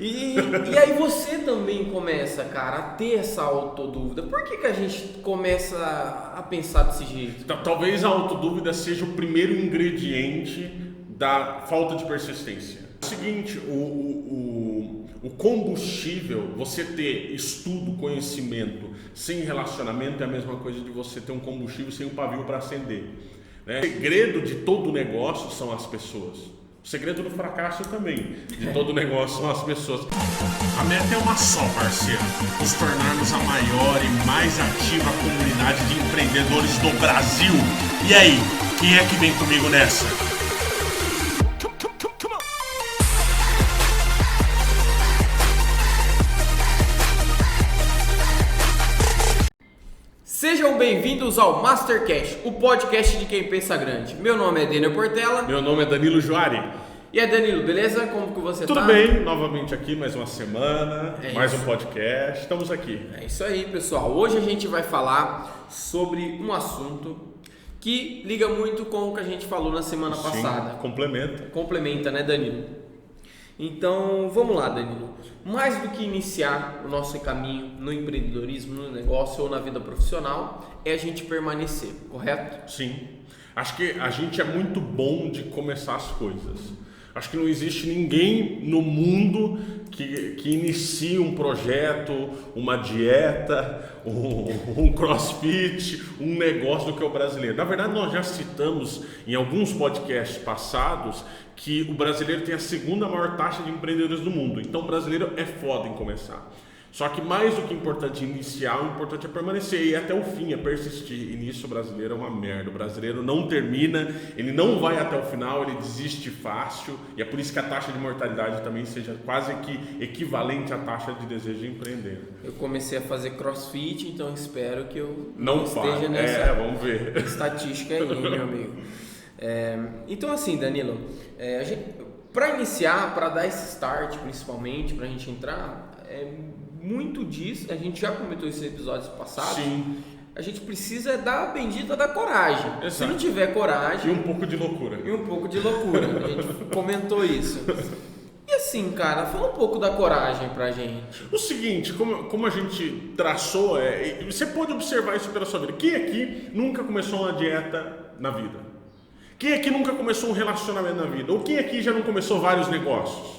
E aí você também começa, cara, a ter essa autodúvida. Por que a gente começa a pensar desse jeito? Talvez a autodúvida seja o primeiro ingrediente da falta de persistência. É o seguinte, o combustível, você ter estudo, conhecimento sem relacionamento é a mesma coisa de você ter um combustível sem um pavio para acender. Né? O segredo de todo negócio são as pessoas. O segredo do fracasso também, de todo negócio, são as pessoas. A meta é uma só, parceiro. Nos tornarmos a maior e mais ativa comunidade de empreendedores do Brasil. E aí, quem é que vem comigo nessa? Sejam bem-vindos ao Mastercast, o podcast de quem pensa grande. Meu nome é Daniel Portela. Meu nome é Danilo Juari. E aí, Danilo, beleza? Como que você tá? Tudo bem, novamente aqui, mais uma semana, mais um podcast, estamos aqui. É isso aí, pessoal. Hoje a gente vai falar sobre um assunto que liga muito com o que a gente falou na semana passada. Complementa. Complementa, né, Danilo? Então, vamos lá, Danilo. Mais do que iniciar o nosso caminho no empreendedorismo, no negócio ou na vida profissional, é a gente permanecer, correto? Sim. Acho que a gente é muito bom de começar as coisas. Acho que não existe ninguém no mundo que inicie um projeto, uma dieta, um crossfit, um negócio do que o brasileiro. Na verdade, nós já citamos em alguns podcasts passados que o brasileiro tem a segunda maior taxa de empreendedores do mundo. Então, o brasileiro é foda em começar. Só que mais do que importante iniciar, o importante é permanecer e até o fim, é persistir. E nisso o brasileiro é uma merda. O brasileiro não termina, ele não vai até o final, ele desiste fácil. E é por isso que a taxa de mortalidade também seja quase que equivalente à taxa de desejo de empreender. Eu comecei a fazer crossfit, então espero que eu não esteja nessa vamos ver. Estatística aí, meu amigo. Então assim, Danilo, para iniciar, para dar esse start principalmente, para a gente entrar, muito disso, a gente já comentou esses episódios passados. Sim. A gente precisa da bendita da coragem. Exato. Se não tiver coragem... E um pouco de loucura. A gente comentou isso. E assim, cara, fala um pouco da coragem pra gente. O seguinte, como a gente traçou, você pode observar isso pela sua vida. Quem aqui nunca começou uma dieta na vida? Quem aqui nunca começou um relacionamento na vida? Ou quem aqui já não começou vários negócios?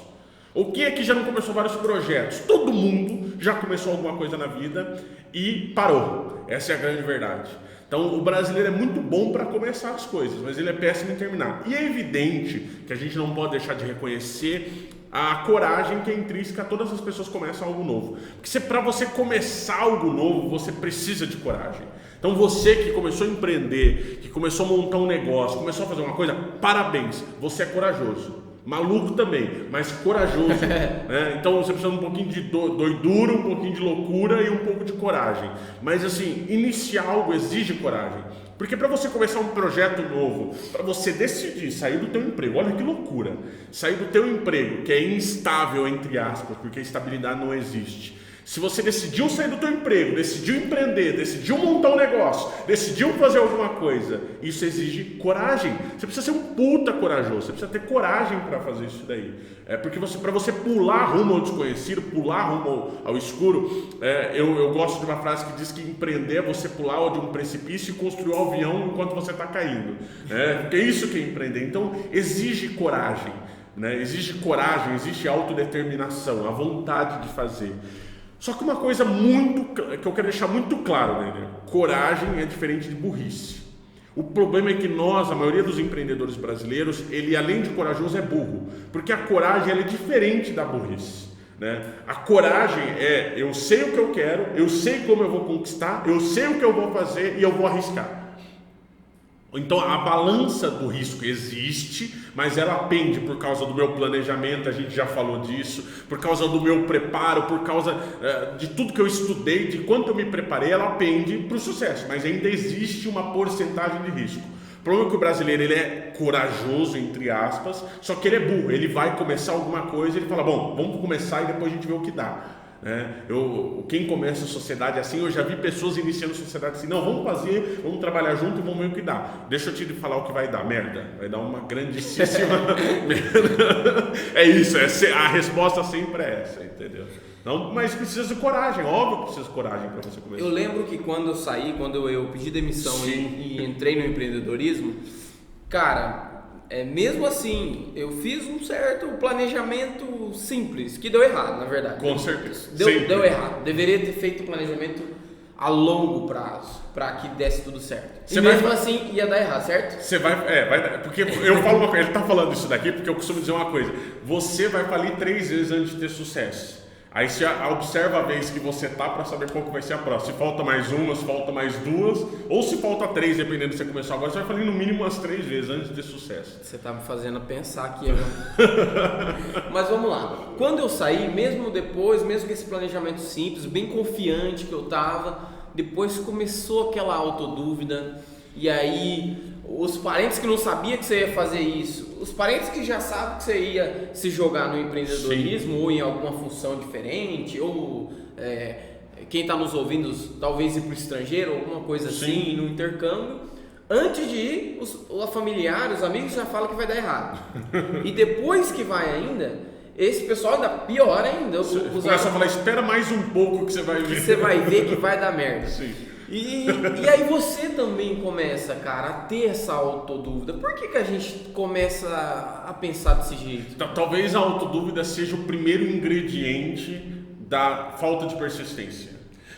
Ou quem aqui já não começou vários projetos? Todo mundo já começou alguma coisa na vida e parou. Essa é a grande verdade. Então, o brasileiro é muito bom para começar as coisas, mas ele é péssimo em terminar. E é evidente que a gente não pode deixar de reconhecer a coragem que é intrínseca a todas as pessoas que começam algo novo. Porque para você começar algo novo, você precisa de coragem. Então você que começou a empreender, que começou a montar um negócio, começou a fazer uma coisa, parabéns, você é corajoso. Maluco também, mas corajoso, né? Então você precisa de um pouquinho de doidura, um pouquinho de loucura e um pouco de coragem. Mas assim, iniciar algo exige coragem. Porque para você começar um projeto novo, para você decidir sair do teu emprego, olha que loucura, sair do teu emprego, que é instável, entre aspas, porque a estabilidade não existe. Se você decidiu sair do teu emprego, decidiu empreender, decidiu montar um negócio, decidiu fazer alguma coisa, isso exige coragem. Você precisa ser um puta corajoso, você precisa ter coragem para fazer isso daí. Porque para você pular rumo ao desconhecido, pular rumo ao escuro, eu gosto de uma frase que diz que empreender é você pular de um precipício e construir um avião enquanto você está caindo. Porque é isso que é empreender. Então exige coragem, né? Exige coragem, exige autodeterminação, a vontade de fazer. Só que uma coisa que eu quero deixar muito claro, né? Coragem é diferente de burrice. O problema é que a maioria dos empreendedores brasileiros, ele além de corajoso é burro, porque a coragem ela é diferente da burrice, né? A coragem eu sei o que eu quero, eu sei como eu vou conquistar, eu sei o que eu vou fazer e eu vou arriscar. Então a balança do risco existe, mas ela pende por causa do meu planejamento, a gente já falou disso, por causa do meu preparo, por causa de tudo que eu estudei, de quanto eu me preparei, ela pende para o sucesso, mas ainda existe uma porcentagem de risco. O problema é que o brasileiro ele é corajoso, entre aspas, só que ele é burro, ele vai começar alguma coisa e ele fala, bom, vamos começar e depois a gente vê o que dá. Quem começa a sociedade assim, eu já vi pessoas iniciando sociedade assim, não, vamos trabalhar junto e vamos ver o que dá. Deixa eu te falar o que vai dar, merda. Vai dar uma grandíssima merda. É isso, a resposta sempre é essa, entendeu? Não, mas precisa de coragem, óbvio que precisa de coragem para você começar. Eu lembro que quando eu saí, quando eu pedi demissão e entrei no empreendedorismo, cara, mesmo assim, eu fiz um certo planejamento simples, que deu errado, na verdade. Com certeza. Deu errado. Deveria ter feito um planejamento a longo prazo, para que desse tudo certo. Mesmo assim, ia dar errado, certo? Você vai dar, porque eu falo uma coisa, ele tá falando isso daqui porque eu costumo dizer uma coisa, você vai falir 3 vezes antes de ter sucesso. Aí você observa a vez que você tá para saber qual que vai ser a próxima. Se falta mais uma, se falta mais 2, ou se falta 3, dependendo se você começou agora, você vai falir no mínimo umas 3 vezes antes de ter sucesso. Você tá me fazendo pensar aqui agora. Mas vamos lá. Quando eu saí, mesmo depois, mesmo com esse planejamento simples, bem confiante que eu tava, depois começou aquela autodúvida, e aí os parentes que não sabiam que você ia fazer isso, os parentes que já sabem que você ia se jogar no empreendedorismo ou em alguma função diferente, ou quem está nos ouvindo talvez ir para o estrangeiro, alguma coisa assim, no intercâmbio, antes de ir, os familiares, os amigos já falam que vai dar errado. E depois que vai ainda, esse pessoal ainda pior ainda. Começa a falar, espera mais um pouco que você vai ver. Que você vai ver que vai dar merda. Sim. E aí você também começa, cara, a ter essa autodúvida. Por que a gente começa a pensar desse jeito? Talvez a autodúvida seja o primeiro ingrediente da falta de persistência.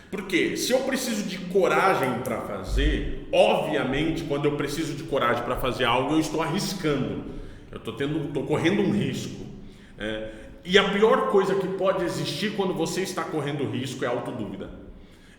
Porque se eu preciso de coragem para fazer, obviamente, quando eu preciso de coragem para fazer algo, eu estou arriscando. Eu estou correndo um risco. E a pior coisa que pode existir quando você está correndo risco é a autodúvida.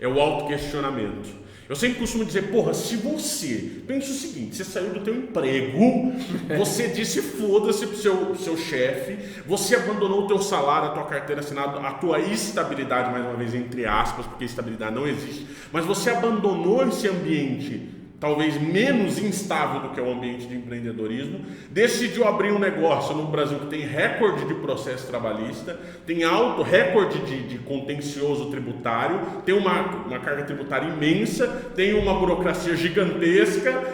É o autoquestionamento. Eu sempre costumo dizer, se você pensa o seguinte, você saiu do teu emprego, você disse foda-se pro seu chefe, você abandonou o teu salário, a tua carteira assinada, a tua estabilidade, mais uma vez entre aspas, porque estabilidade não existe, mas você abandonou esse ambiente talvez menos instável do que é o ambiente de empreendedorismo, decidiu abrir um negócio no Brasil que tem recorde de processo trabalhista, tem alto recorde de contencioso tributário, tem uma carga tributária imensa, tem uma burocracia gigantesca,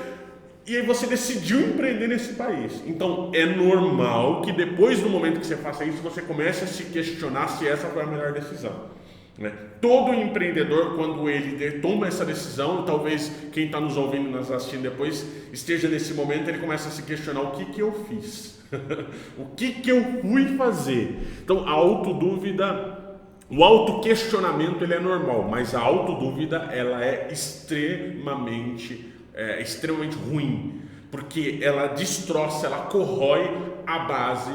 e aí você decidiu empreender nesse país. Então é normal que depois do momento que você faça isso, você comece a se questionar se essa foi a melhor decisão. Todo empreendedor, quando ele toma essa decisão, talvez quem está nos ouvindo, nos assistindo depois, esteja nesse momento, ele começa a se questionar: o que eu fiz? O que eu fui fazer? Então a autodúvida, o autoquestionamento, ele é normal, mas a autodúvida, ela é extremamente ruim, porque ela destroça, ela corrói a base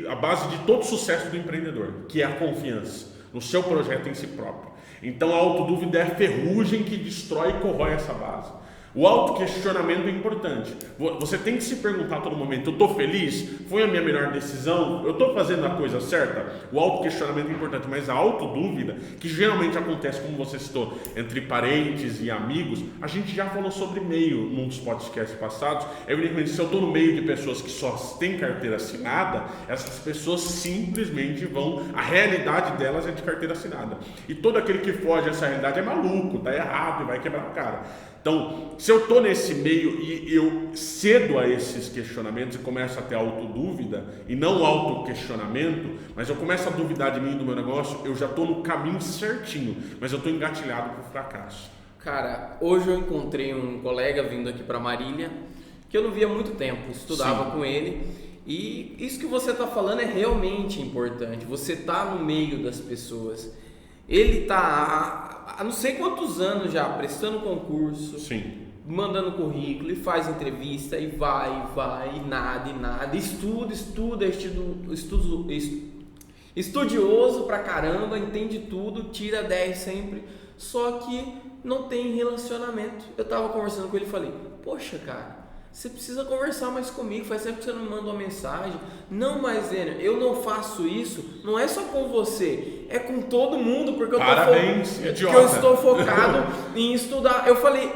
a base de todo sucesso do empreendedor, que é a confiança no seu projeto em si próprio. Então a autodúvida é a ferrugem que destrói e corrói essa base. O autoquestionamento é importante. Você tem que se perguntar a todo momento: eu estou feliz? Foi a minha melhor decisão? Eu estou fazendo a coisa certa? O autoquestionamento é importante, mas a autodúvida, que geralmente acontece, como você citou, entre parentes e amigos, a gente já falou sobre meio num dos podcasts passados. Evidentemente, se eu estou no meio de pessoas que só têm carteira assinada, essas pessoas simplesmente a realidade delas é de carteira assinada. E todo aquele que foge dessa realidade é maluco, está errado e vai quebrar a cara. Então, se eu estou nesse meio e eu cedo a esses questionamentos e começo a ter autodúvida, e não autoquestionamento, mas eu começo a duvidar de mim e do meu negócio, eu já estou no caminho certinho, mas eu estou engatilhado para o fracasso. Cara, hoje eu encontrei um colega vindo aqui para Marília, que eu não via há muito tempo, estudava com ele, e isso que você está falando é realmente importante. Você está no meio das pessoas. Ele está há não sei quantos anos já prestando concurso, mandando currículo, e faz entrevista, e vai, e nada, estuda, estudioso pra caramba, entende tudo, tira 10 sempre, só que não tem relacionamento. Eu tava conversando com ele e falei: poxa, cara, você precisa conversar mais comigo, faz tempo que você não me manda uma mensagem. Não, mas eu não faço isso, não é só com você, é com todo mundo, porque eu estou focado em estudar. Eu falei: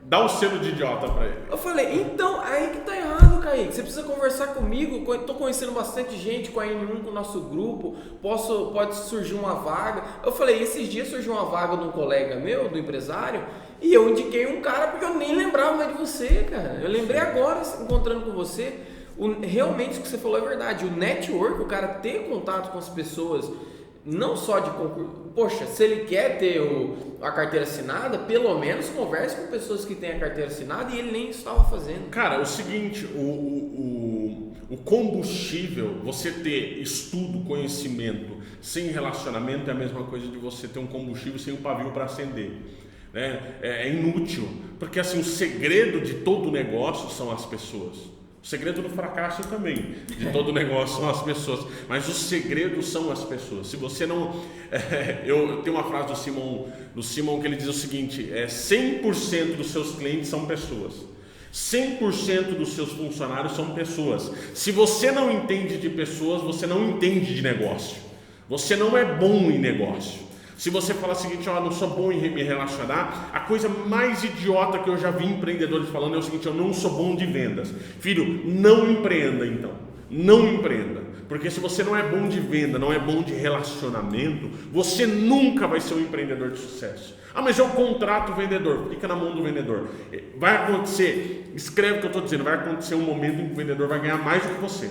Dá o selo de idiota pra ele. Eu falei, então, aí que tá errado, Kaique. Você precisa conversar comigo. Tô conhecendo bastante gente com a N1, com o nosso grupo. Pode surgir uma vaga. Eu falei, esses dias surgiu uma vaga de um colega meu, do empresário, e eu indiquei um cara porque eu nem lembrava mais de você, cara. Eu lembrei agora, encontrando com você. Realmente o que você falou é verdade. O network, o cara ter contato com as pessoas, não só de concurso. Poxa, se ele quer ter a carteira assinada, pelo menos converse com pessoas que têm a carteira assinada, e ele nem isso estava fazendo. Cara, é o seguinte, o combustível, você ter estudo, conhecimento sem relacionamento é a mesma coisa de você ter um combustível sem um pavio para acender. Né? É inútil, porque assim, o segredo de todo negócio são as pessoas. O segredo do fracasso também, de todo negócio, são as pessoas. Mas os segredos são as pessoas. Se você não... eu tenho uma frase do Simon que ele diz o seguinte, 100% dos seus clientes são pessoas. 100% dos seus funcionários são pessoas. Se você não entende de pessoas, você não entende de negócio. Você não é bom em negócio. Se você falar o seguinte, não sou bom em me relacionar, a coisa mais idiota que eu já vi empreendedores falando é o seguinte, eu não sou bom de vendas. Filho, não empreenda então, não empreenda. Porque se você não é bom de venda, não é bom de relacionamento, você nunca vai ser um empreendedor de sucesso. Mas eu contrato o vendedor, fica na mão do vendedor. Vai acontecer, escreve o que eu estou dizendo, vai acontecer um momento em que o vendedor vai ganhar mais do que você.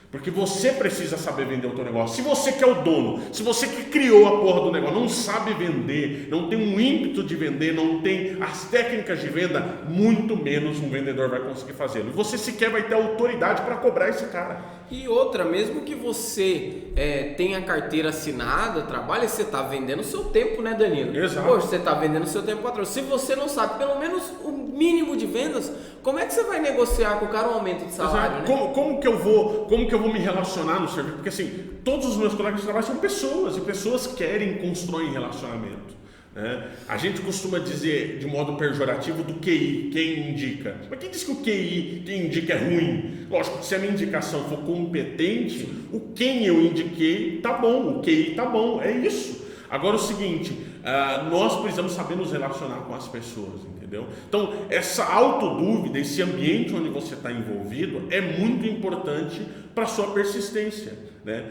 Porque você precisa saber vender o teu negócio. Se você que é o dono, se você que criou a porra do negócio, não sabe vender, não tem um ímpeto de vender, não tem as técnicas de venda, muito menos um vendedor vai conseguir fazê-lo. E você sequer vai ter autoridade para cobrar esse cara. E outra, mesmo que você tenha carteira assinada, trabalha, você está vendendo o seu tempo, né, Danilo? Exato. Poxa, você está vendendo o seu tempo, patrão. Se você não sabe pelo menos o mínimo de vendas, como é que você vai negociar com o cara um aumento de salário? Né? Como que eu vou me relacionar no serviço? Porque assim, todos os meus colegas de trabalho são pessoas, e pessoas querem construir relacionamento. Né? A gente costuma dizer de modo pejorativo do QI, quem indica. Mas quem diz que o QI, quem indica é ruim? Lógico que se a minha indicação for competente, o quem eu indiquei tá bom, o QI tá bom, é isso. Agora o seguinte, nós precisamos saber nos relacionar com as pessoas, entendeu? Então, essa autodúvida, esse ambiente onde você está envolvido é muito importante para a sua persistência, né?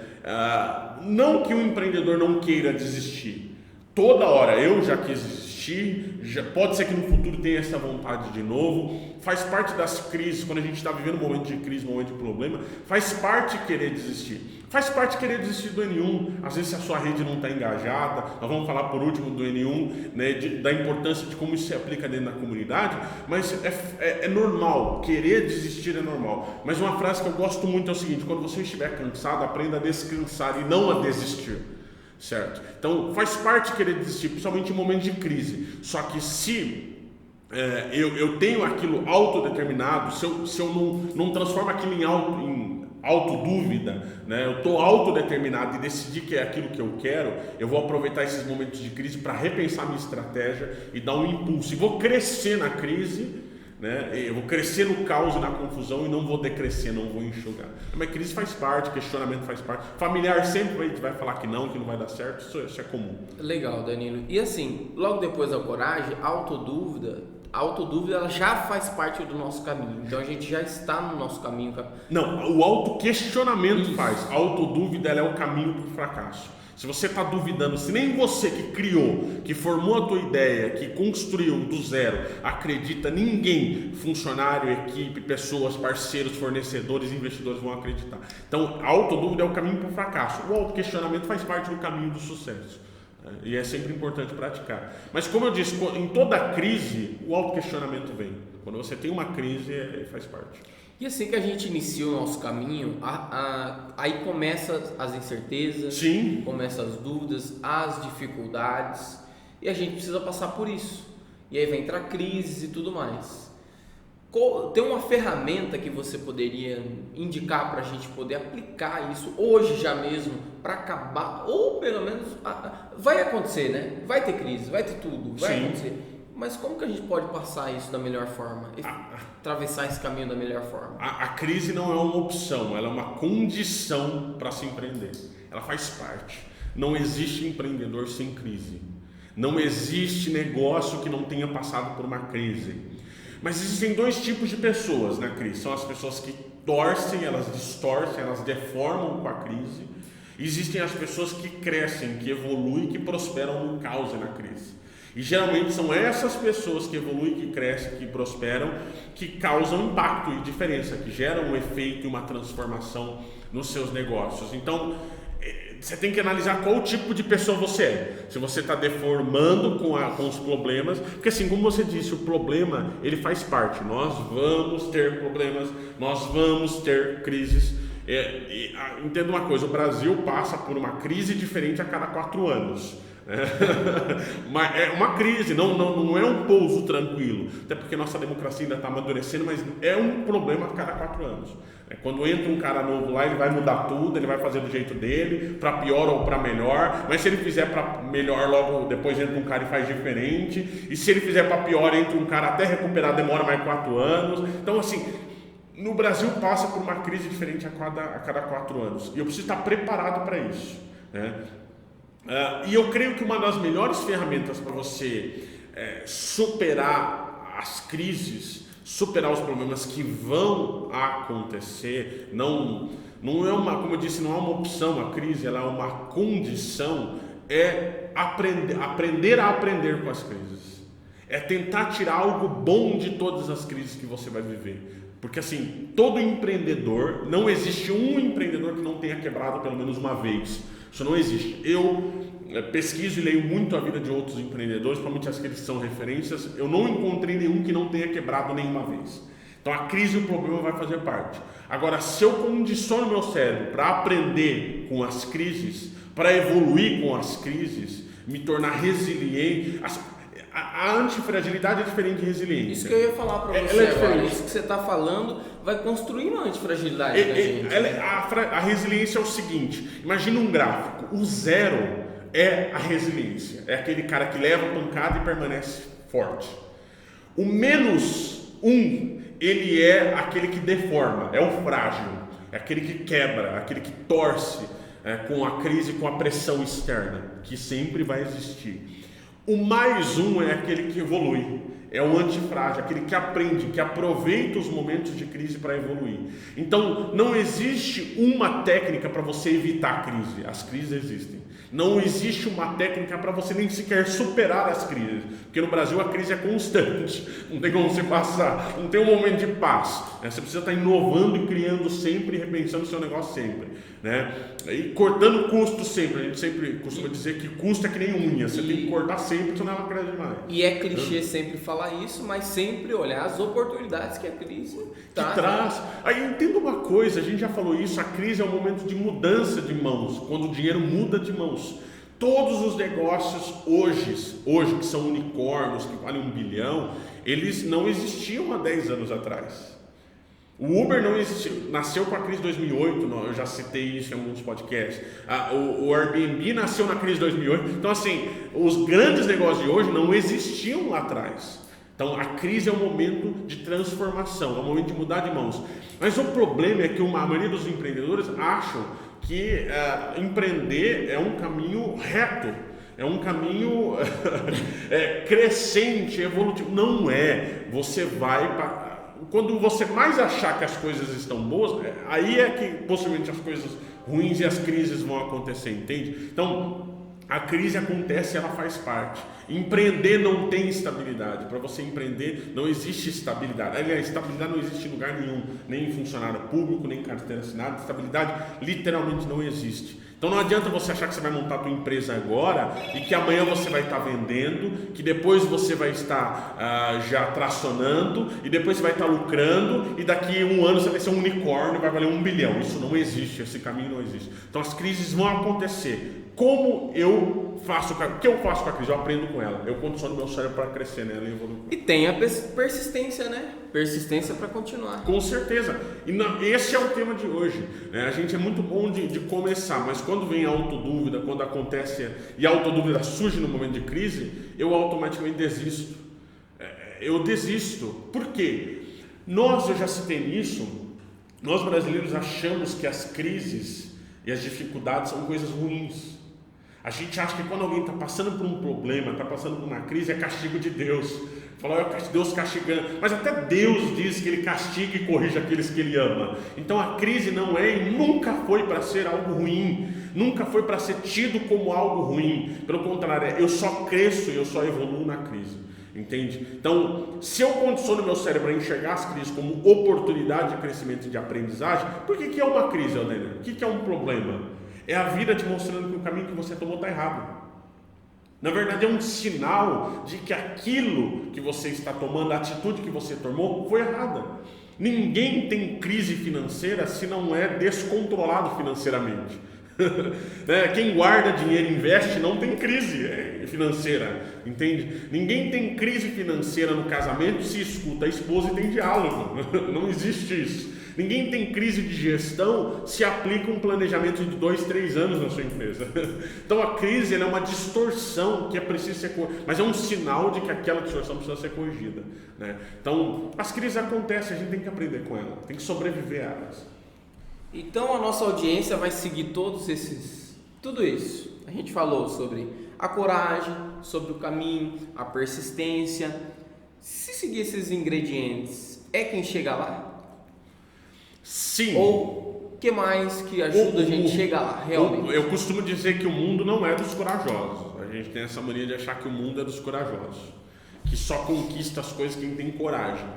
Não que o empreendedor não queira desistir. Toda hora eu já quis desistir, pode ser que no futuro tenha essa vontade de novo, faz parte das crises, quando a gente está vivendo um momento de crise, um momento de problema, faz parte querer desistir. Faz parte querer desistir do N1, às vezes se a sua rede não está engajada, nós vamos falar por último do N1, né, da importância de como isso se aplica dentro da comunidade, mas é normal, querer desistir é normal. Mas uma frase que eu gosto muito é o seguinte, quando você estiver cansado, aprenda a descansar e não a desistir. Certo? Então faz parte querer desistir, principalmente em momentos de crise. Só que se eu tenho aquilo autodeterminado, se eu não transformo aquilo em autodúvida, né? Eu estou autodeterminado e decidi que é aquilo que eu quero, eu vou aproveitar esses momentos de crise para repensar minha estratégia e dar um impulso. E vou crescer na crise, né? Eu vou crescer no caos e na confusão e não vou decrescer, não vou enxugar. Mas crise faz parte, questionamento faz parte. Familiar sempre vai falar que não vai dar certo, isso é comum. Legal, Danilo. E assim, logo depois da coragem, a autodúvida ela já faz parte do nosso caminho. Então a gente já está no nosso caminho. Não, o autoquestionamento faz. A autodúvida ela é o caminho para o fracasso. Se você está duvidando, se nem você que criou, que formou a tua ideia, que construiu do zero, acredita, ninguém, funcionário, equipe, pessoas, parceiros, fornecedores, investidores vão acreditar. Então, a autodúvida é o caminho para o fracasso. O autoquestionamento faz parte do caminho do sucesso. E é sempre importante praticar. Mas como eu disse, em toda crise, o autoquestionamento vem. Quando você tem uma crise, faz parte. E assim que a gente inicia o nosso caminho, aí começam as incertezas, Sim. começam as dúvidas, as dificuldades, e a gente precisa passar por isso. E aí vai entrar crises e tudo mais. Tem uma ferramenta que você poderia indicar para a gente poder aplicar isso hoje já mesmo, para acabar, ou pelo menos, vai acontecer, né? Vai ter crise, vai ter tudo, vai acontecer. Mas como que a gente pode passar isso da melhor forma? Atravessar esse caminho da melhor forma? A crise não é uma opção, ela é uma condição para se empreender. Ela faz parte. Não existe empreendedor sem crise. Não existe negócio que não tenha passado por uma crise. Mas existem dois tipos de pessoas na crise. São as pessoas que torcem, elas distorcem, elas deformam com a crise. Existem as pessoas que crescem, que evoluem, que prosperam no caos e na crise. E geralmente são essas pessoas que evoluem, que crescem, que prosperam, que causam impacto e diferença, que geram um efeito e uma transformação nos seus negócios. Então, você tem que analisar qual tipo de pessoa você é. Se você está deformando com os problemas, porque assim, como você disse, o problema, ele faz parte. Nós vamos ter problemas, nós vamos ter crises. Entenda uma coisa, o Brasil passa por uma crise diferente a cada 4 anos. Mas é uma crise, não é um pouso tranquilo, até porque nossa democracia ainda está amadurecendo, mas é um problema a cada 4 anos. Quando entra um cara novo lá, ele vai mudar tudo, ele vai fazer do jeito dele, para pior ou para melhor, mas se ele fizer para melhor, logo depois entra um cara e faz diferente, e se ele fizer para pior, entra um cara até recuperar, demora mais 4 anos. Então assim, no Brasil passa por uma crise diferente a cada 4 anos, e eu preciso estar preparado para isso, né? E eu creio que uma das melhores ferramentas para você superar as crises, superar os problemas que vão acontecer, não é uma, como eu disse, não é uma opção, a crise ela é uma condição, é aprender a aprender com as crises, é tentar tirar algo bom de todas as crises que você vai viver. Porque assim, todo empreendedor, não existe um empreendedor que não tenha quebrado pelo menos uma vez. Isso não existe. Eu pesquiso e leio muito a vida de outros empreendedores, principalmente aqueles que são referências. Eu não encontrei nenhum que não tenha quebrado nenhuma vez. Então a crise e o problema vai fazer parte. Agora, se eu condiciono meu cérebro para aprender com as crises, para evoluir com as crises, me tornar resiliente... A antifragilidade é diferente de resiliência. Isso que eu ia falar para você agora. Isso que você está falando vai construir uma antifragilidade da gente. A resiliência é o seguinte, imagina um gráfico, o 0 é a resiliência, é aquele cara que leva a pancada e permanece forte. O -1, ele é aquele que deforma, é o frágil, é aquele que quebra, aquele que torce com a crise, com a pressão externa, que sempre vai existir. O +1 é aquele que evolui, é o antifrágil, aquele que aprende, que aproveita os momentos de crise para evoluir. Então, não existe uma técnica para você evitar a crise, as crises existem. Não existe uma técnica para você nem sequer superar as crises, porque no Brasil a crise é constante, não tem como você passar, não tem um momento de paz, né? Você precisa estar inovando e criando sempre, repensando o seu negócio sempre, né? E cortando custo sempre, a gente sempre costuma dizer que custo é que nem unha, você tem que cortar sempre, senão ela cresce demais. E é clichê sempre falar isso, mas sempre olhar as oportunidades que a crise traz. Aí entenda uma coisa, a gente já falou isso, a crise é um momento de mudança de mãos, quando o dinheiro muda de mãos. Todos os negócios hoje que são unicórnios, que valem 1 bilhão, eles não existiam há 10 anos atrás. O Uber não existiu, nasceu com a crise de 2008, eu já citei isso em alguns podcasts. O Airbnb nasceu na crise de 2008. Então assim, os grandes negócios de hoje não existiam lá atrás. Então a crise é um momento de transformação, é um momento de mudar de mãos. Mas o problema é que a maioria dos empreendedores acham que empreender é um caminho reto, é um caminho crescente, evolutivo. Não é. Você vai quando você mais achar que as coisas estão boas, aí é que possivelmente as coisas ruins e as crises vão acontecer, entende? Então a crise acontece, ela faz parte. Empreender não tem estabilidade. Para você empreender não existe estabilidade. Aliás, estabilidade não existe em lugar nenhum, nem em funcionário público, nem em carteira assinada. Estabilidade literalmente não existe. Então não adianta você achar que você vai montar a tua empresa agora e que amanhã você vai estar vendendo, que depois você vai estar já tracionando e depois você vai estar lucrando e daqui a 1 ano você vai ser um unicórnio e vai valer 1 bilhão. Isso não existe, esse caminho não existe. Então as crises vão acontecer. Como eu faço? O que eu faço com a crise? Eu aprendo com ela. Eu condiciono meu cérebro para crescer nela e evoluir. E tem a persistência, né? Persistência para continuar. Com certeza. E esse é o tema de hoje, né? A gente é muito bom de começar, mas quando vem a autodúvida, quando acontece e a autodúvida surge no momento de crise, eu automaticamente desisto. Eu desisto. Por quê? Eu já citei nisso, nós brasileiros achamos que as crises e as dificuldades são coisas ruins. A gente acha que quando alguém está passando por um problema, está passando por uma crise, é castigo de Deus. Fala, Deus castigando. Mas até Deus diz que Ele castiga e corrige aqueles que Ele ama. Então a crise não é e nunca foi para ser algo ruim. Nunca foi para ser tido como algo ruim. Pelo contrário, eu só cresço e eu só evoluo na crise. Entende? Então, se eu condiciono meu cérebro a enxergar as crises como oportunidade de crescimento e de aprendizagem, por que é uma crise, Aldenir? O que é um problema? É a vida te mostrando que o caminho que você tomou está errado. Na verdade, é um sinal de que aquilo que você está tomando, a atitude que você tomou, foi errada. Ninguém tem crise financeira se não é descontrolado financeiramente. Quem guarda dinheiro e investe não tem crise financeira, entende? Ninguém tem crise financeira no casamento se escuta a esposa e tem diálogo. Não existe isso. Ninguém tem crise de gestão se aplica um planejamento de 2, 3 anos na sua empresa. Então a crise é uma distorção que é preciso ser corrigida, mas é um sinal de que aquela distorção precisa ser corrigida, né? Então as crises acontecem, a gente tem que aprender com elas, tem que sobreviver a elas. Então a nossa audiência vai seguir tudo isso. A gente falou sobre a coragem, sobre o caminho, a persistência. Se seguir esses ingredientes, é quem chega lá? Sim. Ou o que mais que ajuda a gente a chegar lá, realmente? Eu costumo dizer que o mundo não é dos corajosos. A gente tem essa mania de achar que o mundo é dos corajosos, que só conquista as coisas quem tem coragem.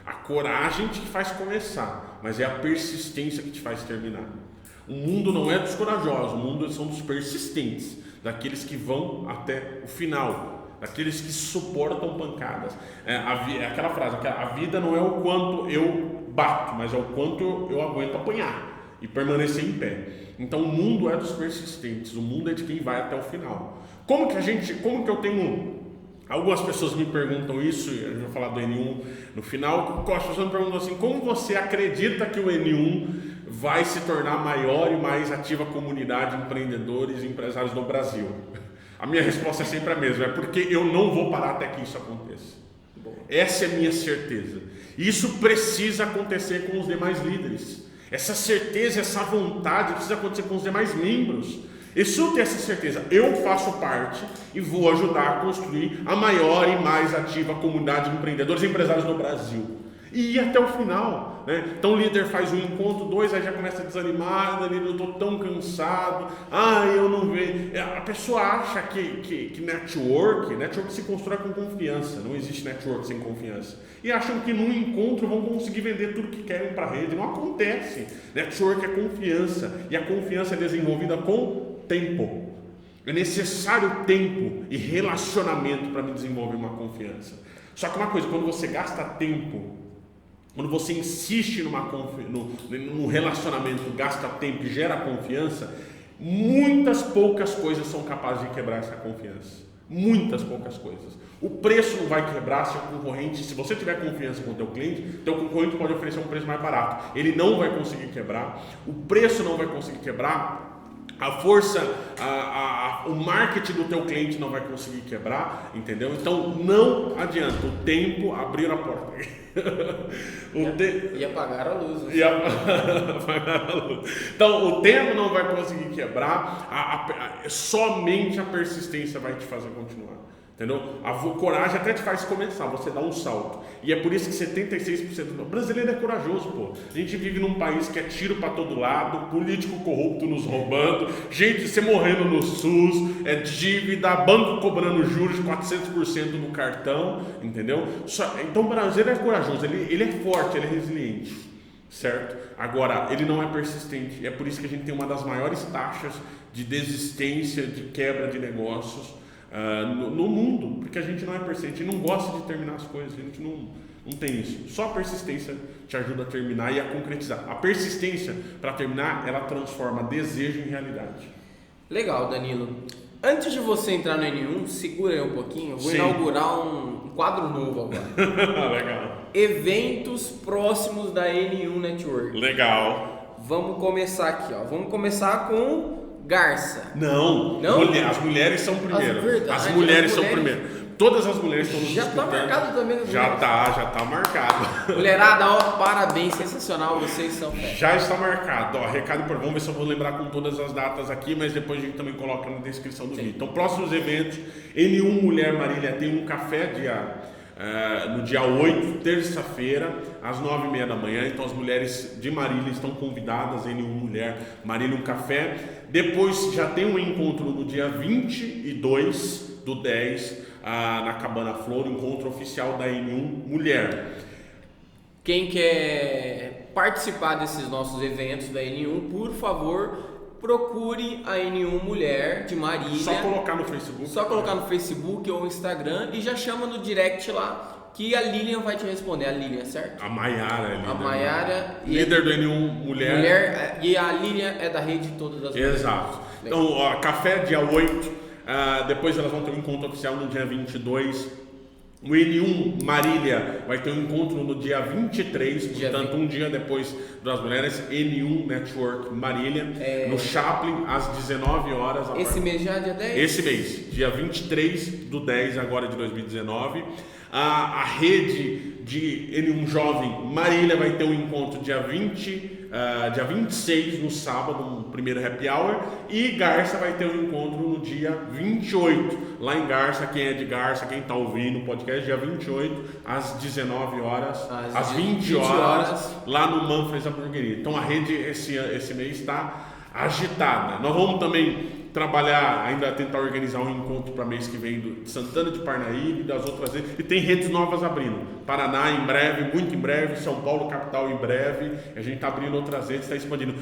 A coragem te faz começar, mas é a persistência que te faz terminar. O mundo não é dos corajosos, o mundo são dos persistentes, daqueles que vão até o final, daqueles que suportam pancadas. É aquela frase, a vida não é o quanto eu bato, mas é o quanto eu aguento apanhar e permanecer em pé. Então o mundo é dos persistentes, o mundo é de quem vai até o final. Como que eu tenho... Algumas pessoas me perguntam isso, a gente vai falar do N1 no final. As pessoas me perguntam assim: como você acredita que o N1 vai se tornar a maior e mais ativa comunidade de empreendedores e empresários no Brasil? A minha resposta é sempre a mesma: é porque eu não vou parar até que isso aconteça. Essa é a minha certeza. Isso precisa acontecer com os demais líderes. Essa certeza, essa vontade precisa acontecer com os demais membros. E se eu ter essa certeza, eu faço parte e vou ajudar a construir a maior e mais ativa comunidade de empreendedores e empresários no Brasil. E ir até o final, né? Então o líder faz um encontro, 2, aí já começa a desanimar, eu estou tão cansado, eu não vejo. A pessoa acha que network se constrói com confiança, não existe network sem confiança. E acham que num encontro vão conseguir vender tudo que querem para a rede. Não acontece. Network é confiança, e a confiança é desenvolvida com tempo. É necessário tempo e relacionamento para me desenvolver uma confiança. Só que uma coisa, quando você gasta tempo, quando você insiste num relacionamento, gasta tempo e gera confiança, muitas poucas coisas são capazes de quebrar essa confiança. Muitas poucas coisas. O preço não vai quebrar se o concorrente, se você tiver confiança com o teu cliente, teu concorrente pode oferecer um preço mais barato. Ele não vai conseguir quebrar. O preço não vai conseguir quebrar. A força, o marketing do teu cliente não vai conseguir quebrar, entendeu? Então não adianta, o tempo abrir a porta. E apagar a luz. Apagar a luz. Então o tempo não vai conseguir quebrar, somente a persistência vai te fazer continuar. Entendeu? A coragem até te faz começar, você dá um salto. E é por isso que 76% do brasileiro é corajoso, pô. A gente vive num país que é tiro para todo lado, político corrupto nos roubando, gente você morrendo no SUS, dívida, banco cobrando juros de 400% no cartão, entendeu? Então o brasileiro é corajoso, ele é forte, ele é resiliente, certo? Agora, ele não é persistente. É por isso que a gente tem uma das maiores taxas de desistência, de quebra de negócios no mundo, porque a gente não é persistente, a gente não gosta de terminar as coisas, a gente não tem isso. Só a persistência te ajuda a terminar e a concretizar. A persistência, para terminar, ela transforma desejo em realidade. Legal, Danilo. Antes de você entrar no N1, segura aí um pouquinho, eu vou inaugurar um quadro novo agora. Legal. Eventos próximos da N1 Network. Legal. Vamos começar aqui, ó. Vamos começar com Garça. Não? As mulheres são primeiro. As mulheres são primeiro. Todas as mulheres estão nos Já escutando. tá marcado também. Já tá marcado. Mulherada, ó, parabéns, sensacional, vocês são fé. Já está marcado. Ó, recado por vamos ver se eu vou lembrar com todas as datas aqui, mas depois a gente também coloca na descrição do vídeo. Então, próximos eventos, N1 Mulher Marília tem um café no dia 8, terça-feira, às 9h30 da manhã. Então as mulheres de Marília estão convidadas, N1 Mulher Marília, um café. Depois já tem um encontro no dia 22/10, na Cabana Flor, encontro oficial da N1 Mulher. Quem quer participar desses nossos eventos da N1, por favor, procure a N1 Mulher de Marília. Só colocar no Facebook. Só colocar no Facebook ou Instagram e já chama no direct lá que a Lilian vai te responder. A Lilian, certo? A Maiara. A Maiara. Líder do N1 Mulher. E a Lilian é da rede de todas as mulheres. Exato. Então, ó, café dia 8. Depois elas vão ter um encontro oficial no dia 22. O N1 Marília vai ter um encontro no dia 23, portanto um dia depois das mulheres, N1 Network Marília, no Chaplin, às 19 horas. Esse mês já, dia 10? Esse mês, dia 23/10 agora de 2019. A rede de N1 Jovem Marília vai ter um encontro dia 26, no sábado, um primeiro happy hour, e Garça vai ter um encontro no dia 28, lá em Garça. Quem é de Garça, quem está ouvindo o podcast, dia 28, às 19 horas, às 20 horas, lá no Manfred's Hamburgueria. Então a rede esse mês está agitada. Nós vamos também trabalhar, ainda tentar organizar um encontro para mês que vem de Santana de Parnaíba e das outras redes, e tem redes novas abrindo. Paraná em breve, muito em breve, São Paulo capital em breve, a gente está abrindo outras redes, está expandindo.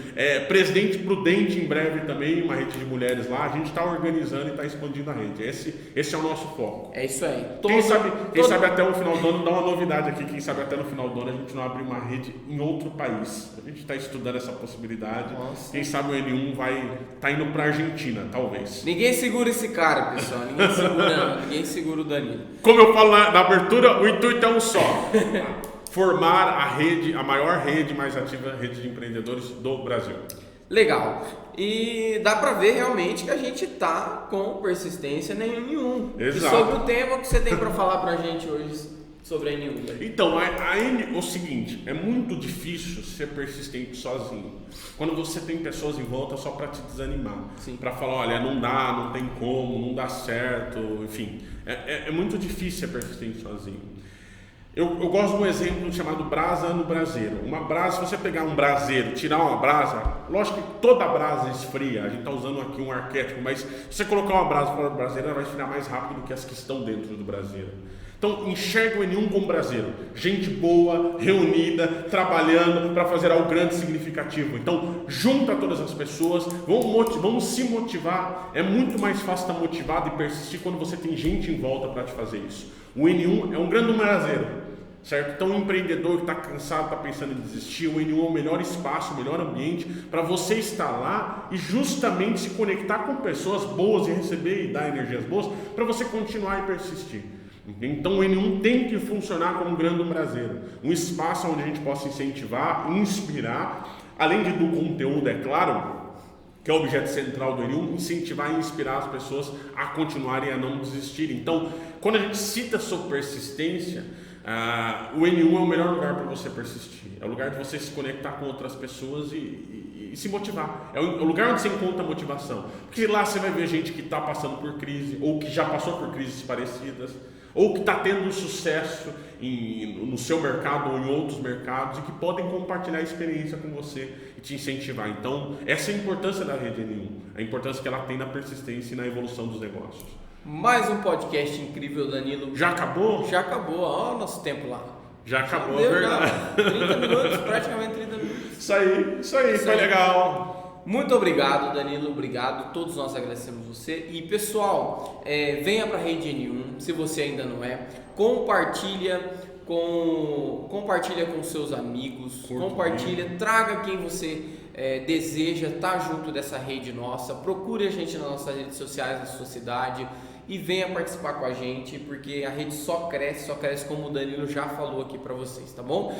Presidente Prudente em breve também, uma rede de mulheres lá, a gente está organizando e está expandindo a rede. Esse é o nosso foco. É isso aí. Quem sabe até o final do ano, dá uma novidade aqui, quem sabe até no final do ano a gente não abre uma rede em outro país. A gente está estudando essa possibilidade. Nossa. Quem sabe o N1 tá indo para a Argentina, talvez. Ninguém segura esse cara, pessoal. Ninguém segura o Danilo. Como eu falo na abertura, o intuito é um só. Formar a maior rede mais ativa, rede de empreendedores do Brasil. Legal. E dá pra ver realmente que a gente tá com persistência na N1. Exato. E sobre o tema que você tem pra falar pra gente hoje sobre a N1. Né? Então, o seguinte, é muito difícil ser persistente sozinho. Quando você tem pessoas em volta só para te desanimar. Para falar, olha, não dá, não tem como, não dá certo, enfim. É muito difícil ser persistente sozinho. Eu gosto de um exemplo chamado brasa no braseiro. Uma brasa, se você pegar um braseiro, tirar uma brasa, lógico que toda brasa esfria, a gente está usando aqui um arquétipo, mas se você colocar uma brasa fora do braseiro, ela vai esfriar mais rápido do que as que estão dentro do braseiro. Então, enxerga o N1 como braseiro. Gente boa, reunida, trabalhando para fazer algo grande e significativo. Então, junta todas as pessoas, vamos se motivar. É muito mais fácil estar motivado e persistir quando você tem gente em volta para te fazer isso. O N1 é um grande braseiro, certo? Então, um empreendedor que está cansado, está pensando em desistir, o N1 é o melhor espaço, o melhor ambiente para você estar lá e justamente se conectar com pessoas boas e receber e dar energias boas para você continuar e persistir. Então o N1 tem que funcionar como um grande braseiro, um espaço onde a gente possa incentivar, inspirar, além do conteúdo, é claro, que é o objeto central do N1, incentivar e inspirar as pessoas a continuarem e a não desistirem. Então, quando a gente cita sobre persistência, o N1 é o melhor lugar para você persistir, é o lugar de você se conectar com outras pessoas e se motivar, é o lugar onde você encontra motivação, porque lá você vai ver gente que está passando por crise, ou que já passou por crises parecidas, ou que está tendo sucesso no seu mercado ou em outros mercados e que podem compartilhar a experiência com você e te incentivar. Então, essa é a importância da rede N1, a importância que ela tem na persistência e na evolução dos negócios. Mais um podcast incrível, Danilo. Já acabou? Já acabou, olha o nosso tempo lá. Já acabou, é verdade. 30 minutos, praticamente 30 minutos. Isso aí, foi legal. Muito obrigado, Danilo, obrigado, todos nós agradecemos você. E pessoal, venha para a Rede N1, se você ainda não é, compartilha com seus amigos, traga quem você deseja estar junto dessa rede nossa, procure a gente nas nossas redes sociais, na sua cidade, e venha participar com a gente, porque a rede só cresce como o Danilo já falou aqui para vocês, tá bom?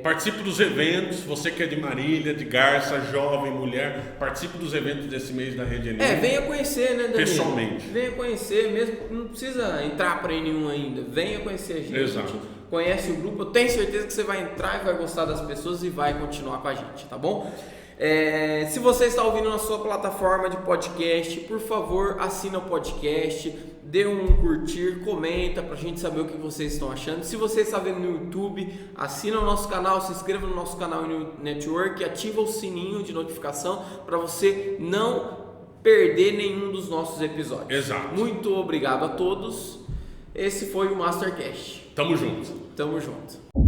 Participe dos eventos, você que é de Marília, de Garça, jovem, mulher, participe dos eventos desse mês da Rede Enigma. Venha conhecer, né, Danilo? Pessoalmente. Venha conhecer, mesmo não precisa entrar para nenhum ainda, venha conhecer a gente. Exato. Conhece o grupo, eu tenho certeza que você vai entrar e vai gostar das pessoas e vai continuar com a gente, tá bom? Se você está ouvindo na sua plataforma de podcast, por favor, assina o podcast, dê um curtir, comenta pra gente saber o que vocês estão achando. Se você está vendo no YouTube, assina o nosso canal, se inscreva no nosso canal no Network, ativa o sininho de notificação para você não perder nenhum dos nossos episódios. Exato. Muito obrigado a todos. Esse foi o Mastercast. Tamo junto. Tamo junto.